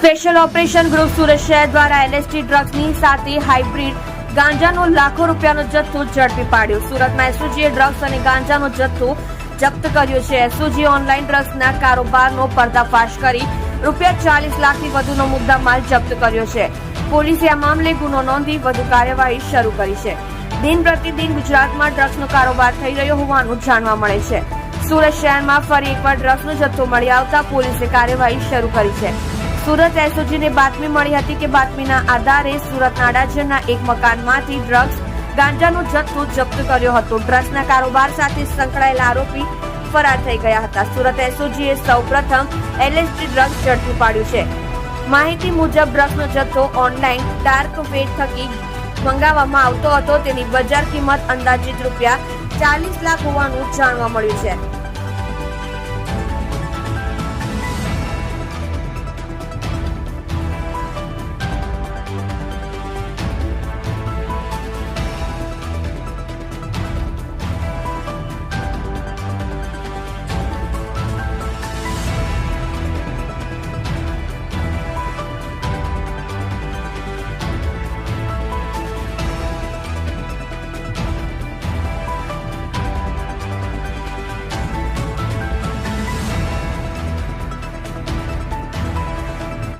Special operation group Surat શહેર દ્વારા LSD ડ્રગ્સની સાથે હાઇબ્રિડ ગાંજાનો લાખો રૂપિયાનો જથ્થો ઝડપી પાડ્યો. સુરતમાં એસઓજીએ ડ્રગ્સ અને ગાંજાનો જથ્થો જપ્ત કર્યો છે. એસઓજીએ ઓનલાઈન ડ્રગ્સના કારોબારનો પર્દાફાશ કરી ₹40 લાખથી વધુનો મુદ્દામાલ જપ્ત કર્યો છે. પોલીસે આ મામલે ગુનો નોંધી વધુ કાર્યવાહી શરૂ કરી છે. દિન પ્રતિદિન ગુજરાતમાં ડ્રગ્સનો કારોબાર થઈ રહ્યો હોવાનું જાણવા મળે છે. સુરત શહેરમાં ફરી એકવાર ડ્રગ્સનો જથ્થો મળી આવતા પોલીસે કાર્યવાહી શરૂ કરી છે. સુરત એસઓજીને બાતમી મળી હતી કે બાતમીના આધારે સુરતના અડાજણના એક મકાનમાંથી ડ્રગ્સ ગાંજાનો જથ્થો જપ્ત કર્યો હતો. ડ્રગ્સના કારોબાર સાથે સંકળાયેલા આરોપી ફરાર થઈ ગયા હતા. સુરત એસઓજીએ સૌપ્રથમ એલએસડી ડ્રગ્સ ઝડપી પાડ્યું છે. માહિતી મુજબ ડ્રગ્સનો જથ્થો ઓનલાઈન ડાર્ક વેબ થકી મંગાવવામાં આવતો હતો. તેની બજાર કિંમત અંદાજિત ₹40 લાખ હોવાનું જાણવા મળ્યું છે.